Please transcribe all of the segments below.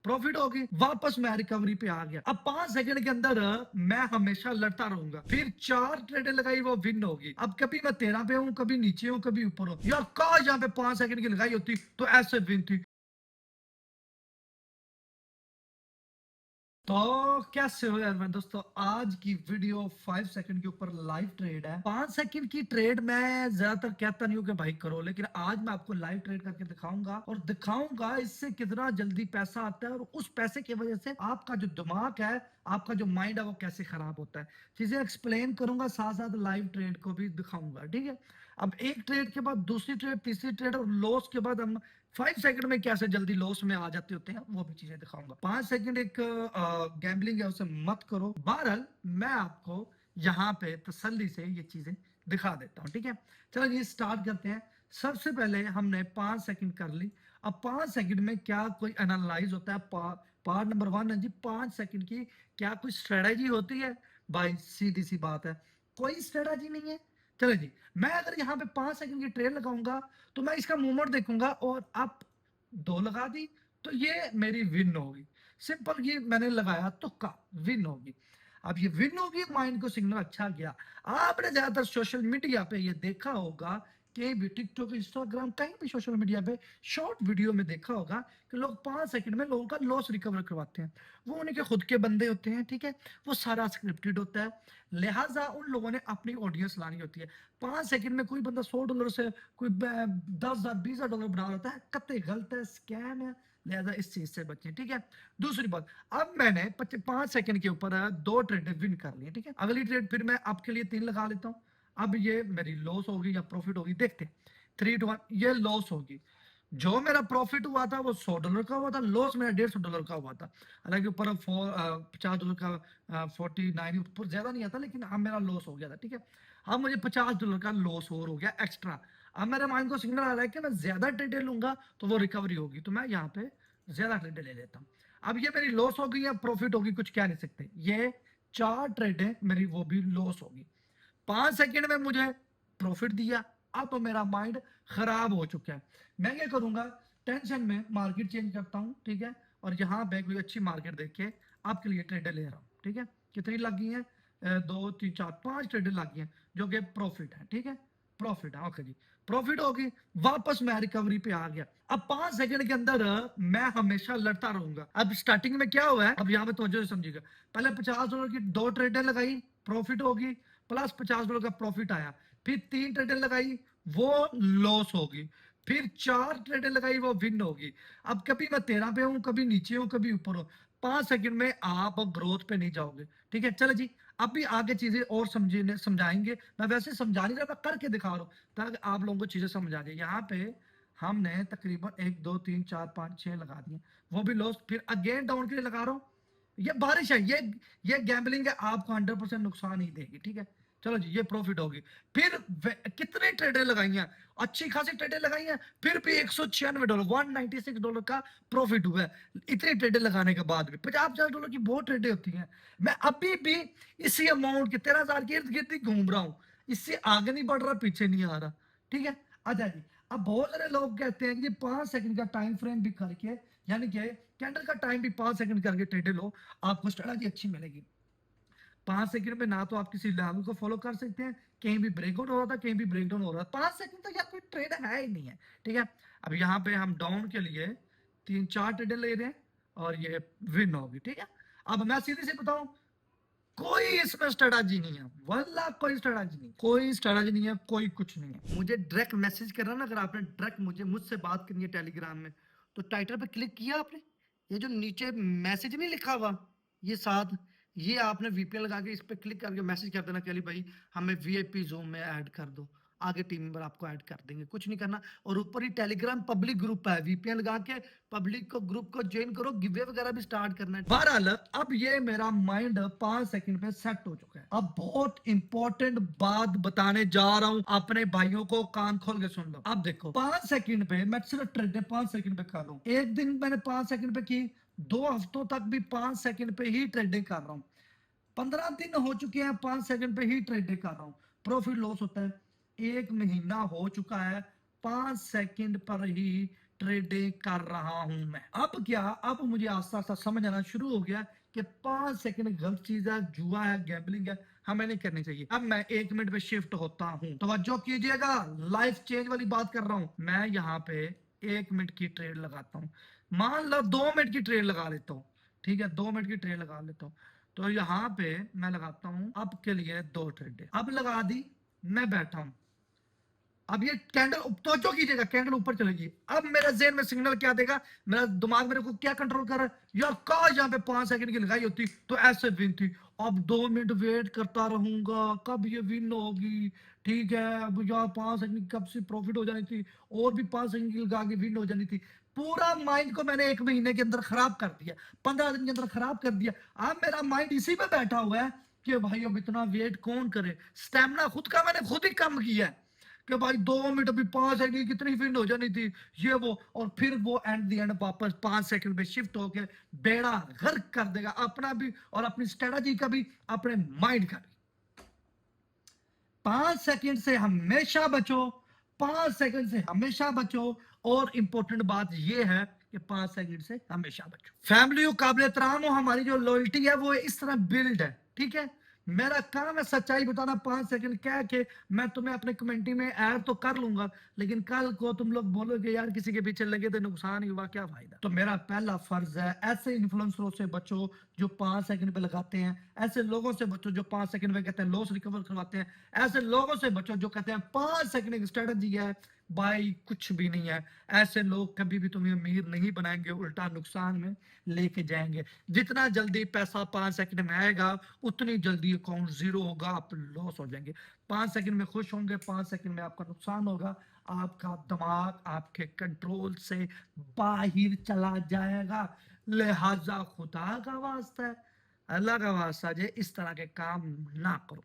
Profit होगी, वापस मैं रिकवरी पे आ गया। अब 5 सेकंड के अंदर मैं हमेशा लड़ता रहूंगा। फिर 4 ट्रेडें लगाई, वो विन होगी। अब कभी मैं 13 पे हूं, कभी नीचे हूं, कभी ऊपर हूं। यार काश यहाँ पे 5 सेकंड की लगाई होती तो ऐसे विन थी। तो कैसे हो यार मैं दोस्तों, आज की वीडियो 5 सेकंड के ऊपर लाइव ट्रेड है। 5 सेकंड की ट्रेड मैं ज्यादातर कहता नहीं हूँ कि भाई करो, लेकिन आज मैं आपको लाइव ट्रेड करके दिखाऊंगा और दिखाऊंगा इससे कितना जल्दी पैसा आता है और उस पैसे की वजह से आपका जो दिमाग है, आपका जो माइंड है, वो कैसे खराब होता है। चीजें एक्सप्लेन करूंगा, साथ साथ लाइव ट्रेड को भी दिखाऊंगा। ठीक है, अब एक ट्रेड के बाद दूसरी ट्रेड, तीसरी ट्रेड और लॉस के बाद हम 5 सेकंड में कैसे जल्दी लॉस में आ जाते होते हैं, वो भी चीजें दिखाऊंगा। 5 सेकंड एक गैम्बलिंग है, उसे मत करो। बहरहाल मैं आपको यहाँ पे तसल्ली से ये चीजें दिखा देता हूँ। ठीक है, चलो ये स्टार्ट करते हैं। सबसे पहले हमने 5 सेकंड कर ली। अब 5 सेकंड में क्या कोई एनालाइज होता है? पार्ट नंबर 1 है जी, 5 सेकंड की क्या कोई स्ट्रेटेजी होती है? भाई सीधी सी बात है, कोई स्ट्रेटेजी नहीं है। चलो जी, मैं अगर यहाँ पे 5 सेकंड की ट्रेल लगाऊंगा तो मैं इसका मूवमेंट देखूंगा और आप 2 लगा दी तो ये मेरी विन होगी। सिंपल, ये मैंने लगाया तुक्का, विन होगी। अब ये विन होगी, माइंड को सिग्नल अच्छा गया। आपने ज्यादातर सोशल मीडिया पे ये देखा होगा, कहीं भी टिकटॉक, इंस्टाग्राम, कहीं भी सोशल मीडिया पे शॉर्ट वीडियो में देखा होगा कि लोग 5 सेकंड में लोगों का लॉस रिकवर करवाते हैं। वो उनके खुद के बंदे होते हैं। ठीक है, वो सारा स्क्रिप्टेड होता है, लिहाजा उन लोगों ने अपनी ऑडियंस लानी होती है। 5 सेकंड में कोई बंदा $100 से कोई 10,000 20,000 डॉलर बना लेता है, कतई गलत है, स्कैम है। लिहाजा इस चीज से बचें। ठीक है, दूसरी बात, अब मैंने 5 सेकंड के ऊपर 2 ट्रेड विन कर लिए। ठीक है, अगली ट्रेड फिर मैं आपके लिए 3 लगा लेता हूँ। अब ये मेरी लॉस होगी या प्रॉफिट होगी, देखते हैं। 3 to 1, ये लॉस होगी। जो मेरा प्रॉफिट हुआ था वो $100 का हुआ था, लॉस मेरा $150 का हुआ था। हालांकि ऊपर $50 का 49 ऊपर ज्यादा नहीं आता, लेकिन अब मेरा लॉस हो गया था। ठीक है, अब मुझे $50 का लॉस और हो गया एक्स्ट्रा। अब मेरे माइंड को सिग्नल आ रहा है कि मैं ज्यादा ट्रेडें लूंगा तो वो रिकवरी होगी, तो मैं यहाँ पे ज्यादा ट्रेडें ले लेता हूँ। अब ये मेरी लॉस होगी या प्रॉफिट होगी, कुछ कह नहीं सकते। ये 4 ट्रेडें मेरी वो भी लॉस होगी। 5 सेकंड में मुझे प्रॉफिट दिया, अब तो मेरा माइंड खराब हो चुका है। मैं क्या करूंगा, टेंशन में मार्केट चेंज करता हूं। ठीक है, और यहां पे कोई अच्छी मार्केट देख के आपके लिए ट्रेडर ले रहा हूं। ठीक है, कितनी लग गई है? 2 3 4 5 ट्रेडर लग गई हैं, जो कि प्रॉफिट है। ठीक है, प्रॉफिट है, ओके जी, प्रॉफिट होगी। वापस मैं रिकवरी पे आ गया। अब 5 सेकंड के अंदर मैं हमेशा लड़ता रहूंगा। अब स्टार्टिंग में क्या हुआ है, अब यहां पे तवज्जो से समझिएगा। पहले $50 की 2 ट्रेडें लगाई, प्रॉफिट होगी, प्लस $50 का प्रॉफिट आया। फिर 3 ट्रेडें लगाई, वो लॉस होगी। फिर 4 ट्रेडें लगाई, वो विन होगी। अब कभी मैं 13 पे हूं, कभी नीचे हूं, कभी ऊपर हूं। 5 सेकंड में आप ग्रोथ पे नहीं जाओगे। ठीक है, चलो जी, अब भी आगे चीजें और समझाएंगे। मैं वैसे समझा नहीं रहा, मैं करके दिखा रहा हूं ताकि आप लोगों को चीजें समझ आ जाए। यहाँ पे हमने तकरीबन 1 2 3 4 5 6 लगा दिए, वो भी लॉस। फिर अगेन डाउन के लिए लगा रहा हूं। ये बारिश है, ये गैम्बलिंग है, आपको 100% नुकसान ही देगी। ठीक है, चलो जी, ये प्रॉफिट होगी। फिर कितने ट्रेडें लगाई हैं, अच्छी खासी ट्रेडें लगाई हैं, फिर भी $196, $196 का प्रॉफिट हुआ है। इतनी ट्रेडें लगाने के बाद भी $50,000 की बहुत ट्रेडें होती हैं। मैं अभी भी इसी अमाउंट के 13,000 के इर्द गिर्द ही घूम रहा हूं, इससे आगे नहीं बढ़ रहा, पीछे नहीं आ रहा। ठीक है, अच्छा जी, अब बहुत सारे लोग कहते हैं कि 5 सेकंड का टाइम फ्रेम भी करके, यानी कि कैंडल का टाइम भी 5 सेकंड करके ट्रेडें लो, आपको स्ट्रेटजी अच्छी मिलेगी। 5 सेकंड में ना तो आप किसी लेवल को फॉलो कर सकते हैं, कहीं भी ब्रेकआउट हो रहा था, कहीं भी ब्रेकडाउन हो रहा था। 5 सेकंड तो यार कोई ट्रेड है ही नहीं है। ठीक है, अब यहाँ पे हम डाउन के लिए 3 4 ट्रेडें ले रहे हैं और ये विन होगी। ठीक है, अब मैं सीधे से बताऊं, कोई इसमें स्ट्रेटजी नहीं है, वल्ला कोई स्ट्रेटजी नहीं, कोई स्ट्रेटजी नहीं है, कोई कुछ नहीं है। मुझे डायरेक्ट मैसेज करना ना, अगर आपने डायरेक्ट मुझसे बात करनी है टेलीग्राम में, तो टाइटल पे क्लिक किया आपने, ये जो नीचे मैसेज नहीं लिखा हुआ, ये साथ, ये आपने वीपीएन लगा के इस पे क्लिक करके मैसेज कर देना कि अली भाई हमें वीआईपी जोन में ऐड कर दो, आगे टीम मेंबर आपको ऐड कर देंगे, कुछ नहीं करना। और ऊपर ही टेलीग्राम पब्लिक ग्रुप है, वीपीएन लगा के पब्लिक को ग्रुप को ज्वाइन करो, गिवे वगैरह भी स्टार्ट करना है। बहरहाल अब ये मेरा माइंड 5 सेकंड पे सेट हो चुका है। अब बहुत इंपॉर्टेंट बात बताने जा रहा हूं, अपने भाइयों को कान खोल के सुन लो। अब देखो, 5 सेकंड पे मैं सिर्फ ट्रेड 5 सेकंड पे कर रहा हूं। एक दिन मैंने 5 सेकंड पे की, 2 हफ्तों तक भी 5 सेकंड पे ही ट्रेडिंग कर रहा हूं, 15 दिन हो चुके हैं 5 सेकंड पे ही ट्रेडिंग कर रहा हूं। प्रॉफिट लॉस होता है, 1 महीना हो चुका है 5 सेकंड पर ही ट्रेडिंग कर रहा हूं मैं। अब क्या, अब मुझे आस्ता आस्ता समझ आना शुरू हो गया कि 5 सेकंड गलत चीज है, जुआ है, गैम्बलिंग है, हमें नहीं करनी चाहिए। अब मैं 1 मिनट पे शिफ्ट होता हूं, तवज्जो कीजिएगा, लाइफ चेंज वाली बात कर रहा हूं मैं। यहाँ पे 1 मिनट की ट्रेड लगाता हूँ, मान लो 2 मिनट की ट्रेड लगा लेता हूँ, ठीक है, 2 मिनट की ट्रेड लगा लेता हूँ। तो यहाँ पे मैं लगाता हूँ अब के लिए 2 ट्रेड, अब लगा दी, मैं बैठा हूँ। अब ये कैंडल तवज्जो कीजिएगा, कैंडल ऊपर चलेगी। अब मेरे जेहन में सिग्नल क्या देगा, मेरा दिमाग मेरे को क्या कंट्रोल कर रहा है, यार काश यहाँ पे 5 सेकंड की लगाई होती तो ऐसे विन थी। अब 2 मिनट वेट करता रहूंगा कब ये विन होगी, ठीक है। अब यार 5 सेकंड कब से प्रॉफिट हो जानी थी, और भी 5 सेकंड की लगा के विन हो जानी थी। पूरा माइंड को मैंने 1 महीने के अंदर खराब कर दिया, 15 दिन के अंदर खराब कर दिया। अब मेरा माइंड इसी पे बैठा हुआ है कि भाई अब इतना वेट कौन करे। स्टेमिना खुद का मैंने खुद ही कम किया है कि भाई 2 मिनट अभी 5 सेकंड कितनी विंड हो जानी थी, ये वो। और फिर वो एंड दी एंड वापस 5 सेकंड पे शिफ्ट होके बेड़ा गर्क कर देगा, अपना भी और अपनी स्ट्रेटजी का भी, अपने माइंड का भी। 5 सेकंड से हमेशा बचो, 5 सेकंड से हमेशा बचो। और इंपॉर्टेंट बात यह है कि 5 सेकंड से हमेशा बचो। फैमिली हो, काबिल एहतराम हो, हमारी जो लॉयल्टी है वो इस तरह बिल्ड है, ठीक है। मेरा काम है सच्चाई बताना, 5 सेकंड कह के मैं तुम्हें अपने कमेंटी में ऐड तो कर लूंगा, लेकिन कल को तुम लोग बोलोगे यार किसी के पीछे लगे तो नुकसान ही हुआ, क्या फायदा। तो मेरा पहला फर्ज है ऐसे इन्फ्लुएंसरों से बचो जो 5 सेकंड पे लगाते हैं, ऐसे लोगों से बचो जो 5 सेकंड में कहते हैं लॉस रिकवर करवाते हैं, ऐसे लोगों से बचो जो कहते हैं 5 सेकंड की स्ट्रेटजी है भाई कुछ भी नहीं है। ऐसे लोग कभी भी तुम्हें अमीर नहीं बनाएंगे, उल्टा नुकसान में लेके जाएंगे। जितना जल्दी पैसा 5 सेकंड में आएगा उतनी जल्दी अकाउंट जीरो होगा, आप लॉस हो जाएंगे। 5 सेकंड में खुश होंगे, 5 सेकंड में आपका नुकसान होगा, आपका दिमाग आपके कंट्रोल से बाहर चला जाएगा। लिहाजा खुदा का वास्ता है, अल्लाह का वास्ता है, इस तरह के काम ना करो।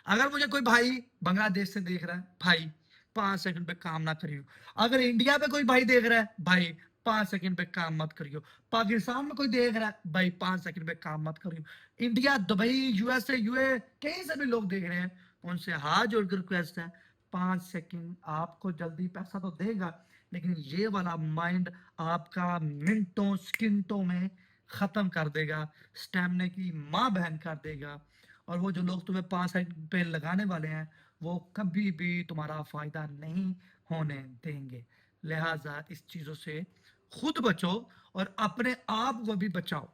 अगर मुझे कोई भाई बांग्लादेश से देख रहा है, भाई 5 सेकंड पे काम ना करियो। अगर इंडिया पे कोई भाई देख रहा है, भाई 5 सेकंड पे काम मत करियो। पाकिस्तान में कोई देख रहा है, भाई 5 सेकंड पे काम मत करियो। इंडिया, दुबई, यूएसए, यूए, कहीं से भी लोग देख रहे हैं, उनसे हाथ जोड़कर रिक्वेस्ट है, 5 सेकंड आपको जल्दी पैसा तो देगा, लेकिन ये वाला माइंड आपका मिनटों सेकंडों में खत्म कर देगा, स्टेमिना की माँ बहन कर देगा। और वो जो लोग तुम्हें 5 सेकंड पे लगाने वाले हैं वो कभी भी तुम्हारा फायदा नहीं होने देंगे। लिहाजा इस चीजों से खुद बचो और अपने आप को भी बचाओ।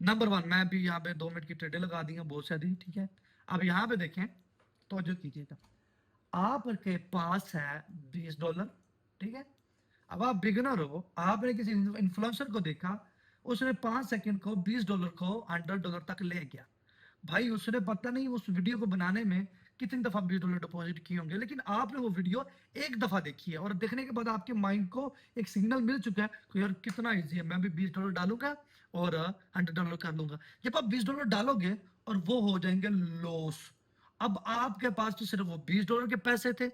नंबर 1, मैं भी यहाँ पे 2 मिनट की ट्रेडें लगा दी हैं बहुत सारी, ठीक है। अब यहाँ पे देखें तो जो कीजिएगा, आपके पास है $20, ठीक है। अब आप बिगिनर हो, आपने किसी इन्फ्लुएंसर को देखा, उसने 5 सेकंड को $20 को $100 तक ले गया। भाई उसने पता नहीं उस वीडियो को बनाने में कितनी दफा $20 डिपॉजिट किए होंगे, लेकिन आपने वो वीडियो एक दफा देखी है और देखने के बाद आपके माइंड को एक सिग्नल मिल चुका है कि यार कितना इजी है, मैं भी $20 डालूंगा और $100 कर लूंगा। जब आप $20 डालोगे और वो हो जाएंगे लॉस, अब आपके पास तो सिर्फ वो $20 के पैसे थे,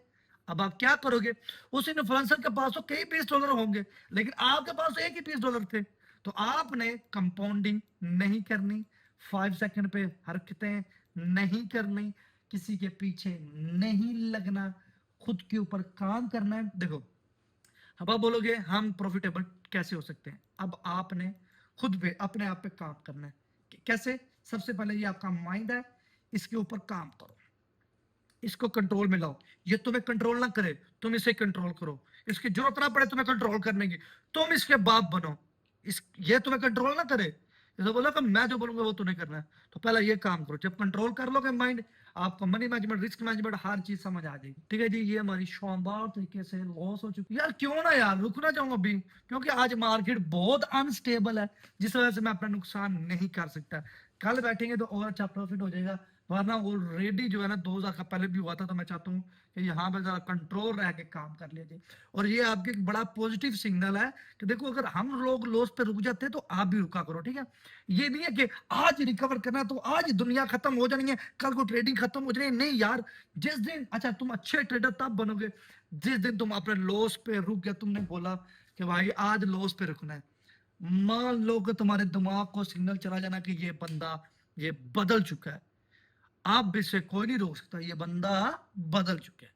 अब आप क्या करोगे। उस इन्फ्लुएंसर के पास तो कई $20 होंगे, लेकिन आपके पास तो एक ही $20 थे। तो आपने कंपाउंडिंग नहीं करनी, 5 सेकंड पे हरकतें नहीं करनी, किसी के पीछे नहीं लगना, खुद के ऊपर काम करना है। देखो, अब आप बोलोगे हम प्रॉफिटेबल कैसे हो सकते हैं, अब आपने खुद पे अपने आप पे काम करना है। कैसे? सबसे पहले ये आपका माइंड है, इसके ऊपर काम करो, इसको कंट्रोल में लाओ। ये तुम्हें कंट्रोल ना करे, तुम इसे कंट्रोल करो। इसकी जरूरत ना पड़े तुम्हें कंट्रोल करने की, तुम इसके बाप बनो। ये तुम्हें कंट्रोल ना करे, जैसे बोला कि मैं जो बोलूंगा वो तुम्हें करना है, तो पहले ये काम करो। जब कंट्रोल कर लोगे माइंड, आपको मनी मैनेजमेंट, रिस्क मैनेजमेंट, हर चीज समझ आ जाएगी। ठीक है जी, ये हमारी शानदार तरीके से लॉस हो चुकी है। यार क्यों ना यार रुकना चाहूंगा अभी, क्योंकि आज मार्केट बहुत अनस्टेबल है, जिस वजह से मैं अपना नुकसान नहीं कर सकता। कल बैठेंगे तो और अच्छा प्रॉफिट हो जाएगा, वरना ऑलरेडी जो है ना 2000 का पहले भी हुआ था। तो मैं चाहता हूँ कि यहाँ पे जरा कंट्रोल रह के काम कर लीजिए। और ये आपके एक बड़ा पॉजिटिव सिग्नल है कि देखो, अगर हम लोग लॉस पे रुक जाते हैं तो आप भी रुका करो, ठीक है। ये नहीं है कि आज रिकवर करना तो आज दुनिया खत्म हो जानी है, कल को ट्रेडिंग खत्म हो जानी है, नहीं यार। जिस दिन, अच्छा तुम अच्छे ट्रेडर तब बनोगे जिस दिन तुम अपने लॉस पे रुक गए, तुमने बोला कि भाई आज लॉस पे रुकना है। मान लो कि तुम्हारे दिमाग को सिग्नल चला जाना कि ये बंदा ये बदल चुका है, आप भी से कोई नहीं रोक सकता, ये बंदा बदल चुका है।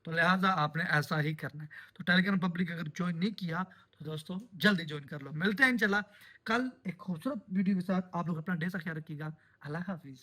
तो लिहाजा आपने ऐसा ही करना है। तो टेलीग्राम पब्लिक अगर ज्वाइन नहीं किया तो दोस्तों जल्दी ज्वाइन कर लो। मिलते हैं इंशाल्लाह कल एक खूबसूरत वीडियो के साथ। आप लोग अपना ढेर सा ख्याल रखिएगा। अल्लाह हाफिज।